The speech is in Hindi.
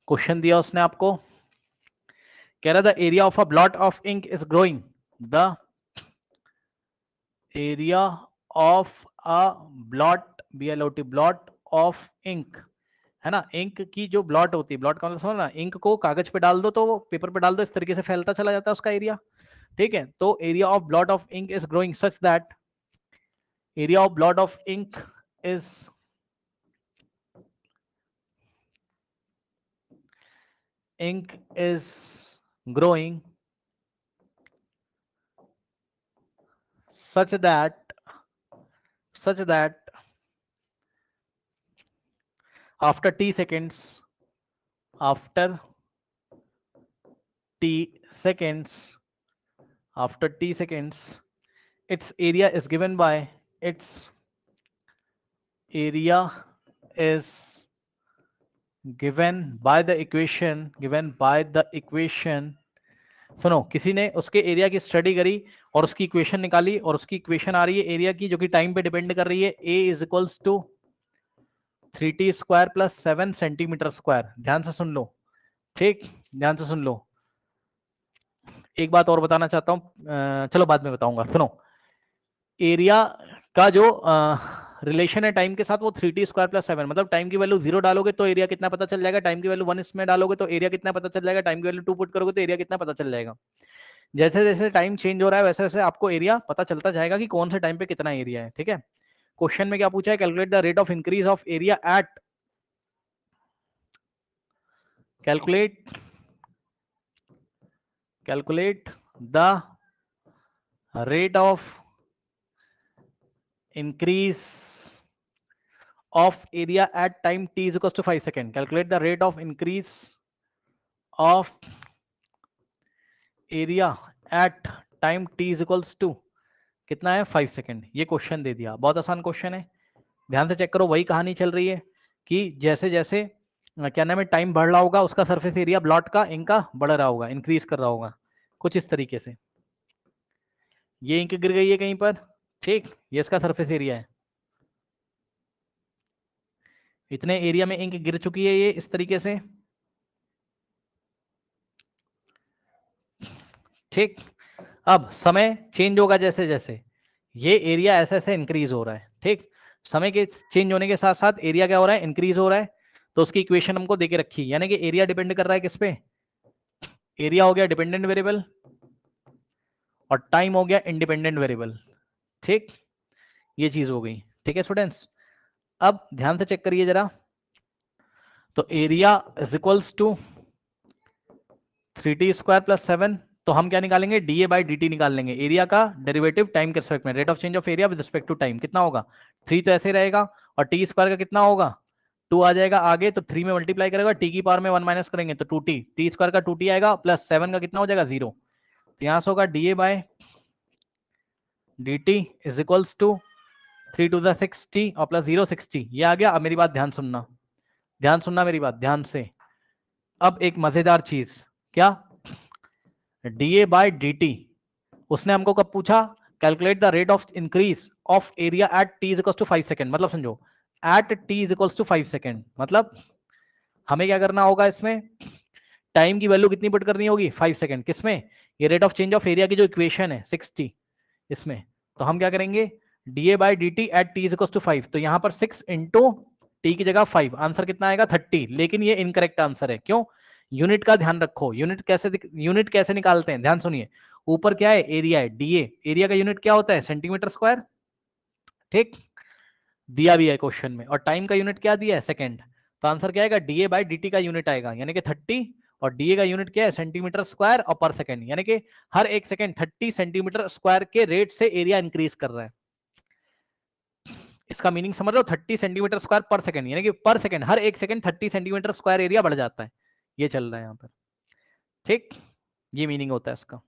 क्वेश्चन दिया उसने आपको, कह रहा the area of a blot of ink is growing, the area of a blot, BLOT, blot of ink, है ना। इंक की जो ब्लॉट होती है, ब्लॉट का मतलब समझ ना, इंक को कागज पे डाल दो तो वो पेपर पे डाल दो, इस तरीके से फैलता चला जाता है उसका एरिया, ठीक है। तो area of blot of ink is growing such that, area of blot of ink is ink is growing such that after t seconds, after t seconds after t seconds its area is given by, its area is given by the equation, सुनो, किसी ने उसके एरिया की स्टडी करी और उसकी इक्वेशन निकाली, और उसकी इक्वेशन आ रही है एरिया की जो कि टाइम पे डिपेंड कर रही है, a is equals to 3t square plus 7 centimetre square. ध्यान से सुन लो, ठीक, ध्यान से सुन लो। एक बात और बताना चाहता हूं, चलो बाद में बताऊंगा। सुनो, एरिया का जो रिलेशन है टाइम के साथ वो 3t स्क्वायर प्लस 7, मतलब टाइम की वैल्यू 0 डालोगे तो एरिया कितना पता चल जाएगा, टाइम की वैल्यू 1 इसमें डालोगे तो एरिया कितना पता चल जाएगा, टाइम की वैल्यू 2 पुट करोगे तो एरिया कितना पता चल जाएगा। जैसे जैसे टाइम चेंज हो रहा है वैसे वैसे आपको एरिया पता चलता जाएगा कि कौन से टाइम पे कितना एरिया है, ठीक है। क्वेश्चन में क्या पूछा है, calculate the rate of increase of area eight, calculate the rate of increase of area at time t is equals to 5 seconds. Calculate the rate of increase of area at time t is equals to कितना है, 5 सेकेंड। ये क्वेश्चन दे दिया, बहुत आसान क्वेश्चन है, ध्यान से चेक करो। वही कहानी चल रही है कि जैसे जैसे क्या नाम है टाइम बढ़ रहा होगा उसका सरफेस एरिया ब्लॉट का, इनका बढ़ रहा होगा, इंक्रीज कर रहा होगा, कुछ इस तरीके से। ये इंक गिर गई है कहीं पर, ठीक, ये इसका सरफेस एरिया है, इतने एरिया में इंक गिर चुकी है ये इस तरीके से, ठीक। अब समय चेंज होगा जैसे जैसे ये एरिया ऐसे ऐसे इंक्रीज हो रहा है, ठीक। समय के चेंज होने के साथ साथ एरिया क्या हो रहा है, इंक्रीज हो रहा है। तो उसकी इक्वेशन हमको देके रखी, यानी कि एरिया डिपेंड कर रहा है किस पे, एरिया हो गया डिपेंडेंट वेरिएबल और टाइम हो गया इंडिपेंडेंट वेरिएबल, ठीक। ये चीज हो गई, ठीक है स्टूडेंट्स। अब ध्यान से चेक करिए जरा, तो area is equals to 3t square plus 7, तो हम क्या निकालेंगे, डीए बाई डी टी निकाल लेंगे, एरिया का डेरिवेटिव टाइम के रिस्पेक्ट में, rate of change of area with respect to time कितना होगा, 3 तो ऐसे रहेगा, और टी स्क्वायर का कितना होगा, 2 आ जाएगा आगे, तो 3 में मल्टीप्लाई करेगा, टी की पावर में 1 माइनस करेंगे तो 2t, टी स्क्वायर का 2t आएगा, प्लस 7 का कितना हो जाएगा 0, तो यहां से होगा dA by d t is equals to 3 to the 6t और प्लस 0 6t। ये आ गया। अब मेरी बात ध्यान सुनना, ध्यान सुनना मेरी बात ध्यान से। अब एक मजेदार चीज, क्या, डीए बाय डी टी उसने हमको कब पूछा, calculate the rate of increase of area at t is equals to 5 second, मतलब समझो at t is equals to 5 second, मतलब हमें क्या करना होगा इसमें, टाइम की वैल्यू कितनी पुट करनी होगी, 5 सेकंड, किसमें, ये rate of change of area की जो इक्वेशन है 6t इसमें, तो हम क्या करेंगे, dA by d t at t is equals to 5, तो यहां पर 6 इंटू टी की जगह 5, आंसर कितना आएगा 30, लेकिन ये इनकरेक्ट आंसर है, क्यों, यूनिट का ध्यान रखो, यूनिट कैसे निकालते हैं, ध्यान सुनिए। ऊपर क्या है, एरिया है, डीए, एरिया का यूनिट क्या होता है, सेंटीमीटर स्क्वायर, ठीक, दिया भी है क्वेश्चन में, और टाइम का यूनिट क्या दिया है, सेकंड, तो आंसर क्या आएगा, डीए बाई डी टी का यूनिट आएगा, यानी कि 30, और डीए का यूनिट क्या है, सेंटीमीटर स्क्वायर और पर सेकंड, यानी कि हर एक सेकंड 30 सेंटीमीटर स्क्वायर के रेट से एरिया इंक्रीज कर रहा है। इसका मीनिंग समझ रहे हो, 30 सेंटीमीटर स्क्वायर पर सेकंड, यानी कि पर सेकंड, हर एक सेकंड 30 सेंटीमीटर स्क्वायर एरिया बढ़ जाता है, ये चल रहा है यहाँ पर, ठीक, ये मीनिंग होता है इसका।